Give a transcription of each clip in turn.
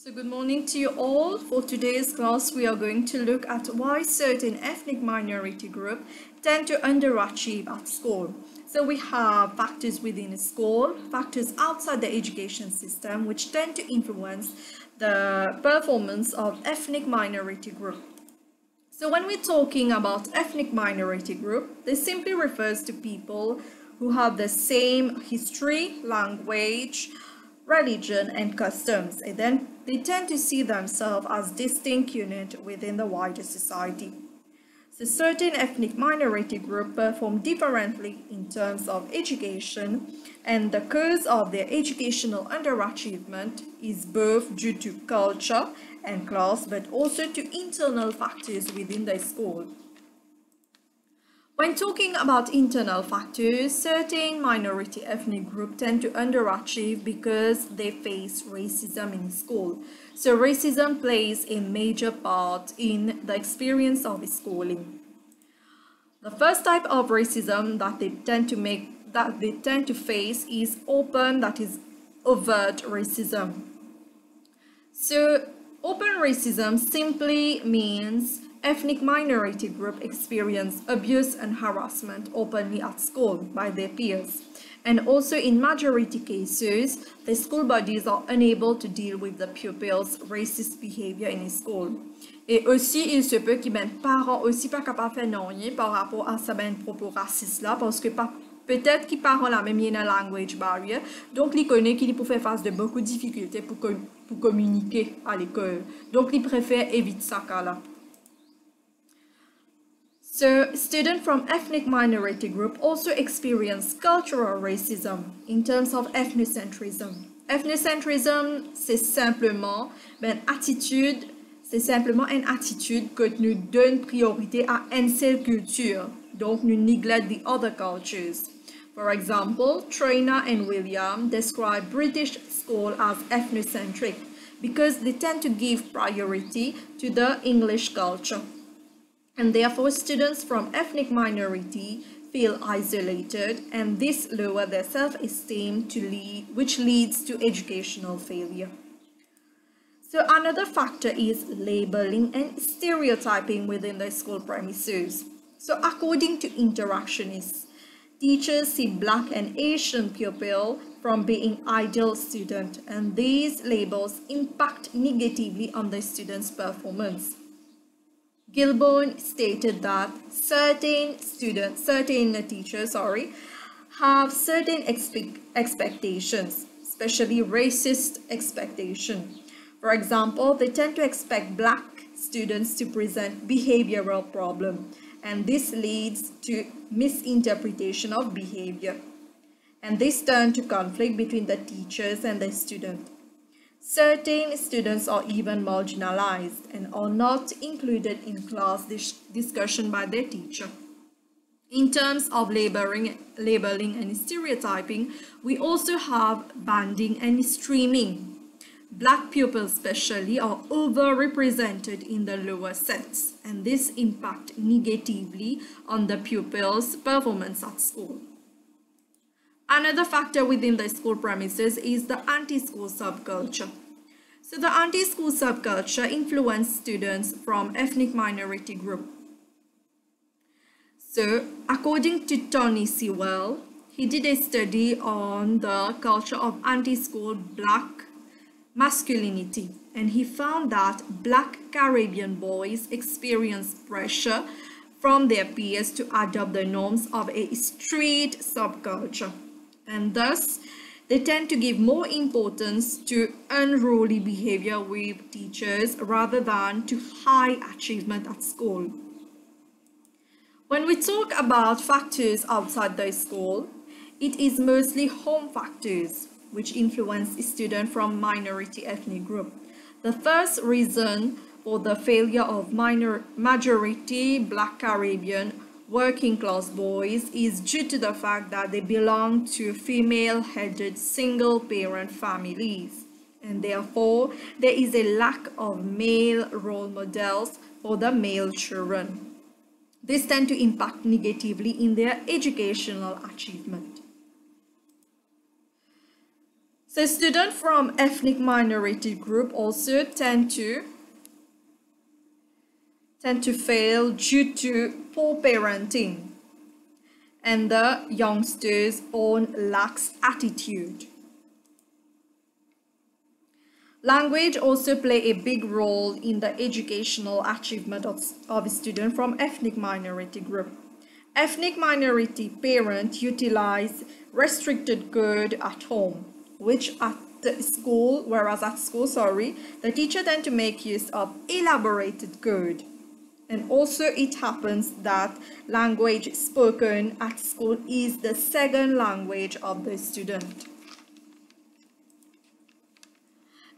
So good morning to you all. For today's class, we are going to look at why certain ethnic minority groups tend to underachieve at school. So we have factors within a school, factors outside the education system, which tend to influence the performance of ethnic minority group. So when we're talking about ethnic minority group, this simply refers to people who have the same history, language, religion, and customs, and then they tend to see themselves as distinct units within the wider society. So certain ethnic minority groups perform differently in terms of education, and the cause of their educational underachievement is both due to culture and class, but also to internal factors within the school. When talking about internal factors, certain minority ethnic groups tend to underachieve because they face racism in school. So racism plays a major part in the experience of schooling. The first type of racism that they tend to face is open, that is overt racism. So open racism simply means ethnic minority group experience abuse and harassment openly at school by their peers. And also in majority cases, the school bodies are unable to deal with the pupils' racist behavior in school. Et aussi, il se peut que ben parents aussi pas capable de faire rien par rapport à ça ben propos racistes là, parce que peut-être qu'ils parents là même il y a une language barrier, donc ils connaissent qu'ils peuvent faire face de beaucoup de difficultés pour communiquer à l'école. Donc ils préfèrent éviter ça là. So, students from ethnic minority group also experience cultural racism in terms of ethnocentrism. Ethnocentrism, c'est simplement une attitude que nous donne priorité à une seule culture, donc nous neglect the other cultures. For example, Trina and William describe British school as ethnocentric because they tend to give priority to the English culture. And therefore, students from ethnic minority feel isolated, and this lowers their self-esteem, which leads to educational failure. So another factor is labeling and stereotyping within the school premises. So according to interactionists, teachers see Black and Asian pupils from being ideal students, and these labels impact negatively on the students' performance. Gilborn stated that certain teachers have certain expectations, especially racist expectations. For example, they tend to expect Black students to present behavioral problems, and this leads to misinterpretation of behavior. And this turns to conflict between the teachers and the student. Certain students are even marginalized and are not included in class discussion by their teacher. In terms of labeling and stereotyping, we also have banding and streaming. Black pupils especially are overrepresented in the lower sets, and this impacts negatively on the pupils' performance at school. Another factor within the school premises is the anti-school subculture. So the anti-school subculture influences students from ethnic minority group. So according to Tony Sewell, he did a study on the culture of anti-school Black masculinity, and he found that Black Caribbean boys experience pressure from their peers to adopt the norms of a street subculture. And thus, they tend to give more importance to unruly behavior with teachers rather than to high achievement at school. When we talk about factors outside the school, it is mostly home factors which influence students from minority ethnic group. The first reason for the failure of majority Black Caribbean working class boys is due to the fact that they belong to female-headed single-parent families, and therefore there is a lack of male role models for the male children. This tends to impact negatively in their educational achievement. So students from ethnic minority group also tend to fail due to poor parenting and the youngsters' own lax attitude. Language also play a big role in the educational achievement of students from ethnic minority group. Ethnic minority parents utilize restricted code at home, whereas at school, the teacher tend to make use of elaborated code. And also it happens that language spoken at school is the second language of the student.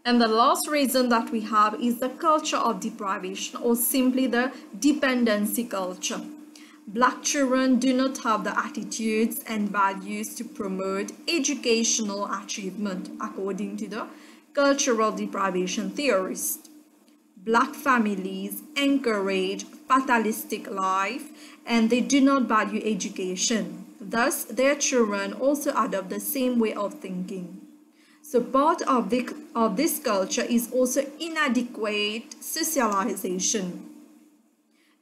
And the last reason that we have is the culture of deprivation, or simply the dependency culture. Black children do not have the attitudes and values to promote educational achievement, according to the cultural deprivation theorist. Black families encourage fatalistic life and they do not value education. Thus, their children also adopt the same way of thinking. So part of this culture is also inadequate socialization,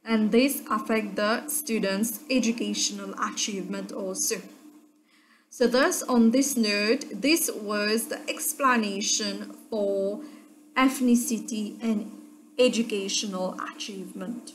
and this affects the students' educational achievement also. So thus, on this note, this was the explanation for ethnicity and educational achievement.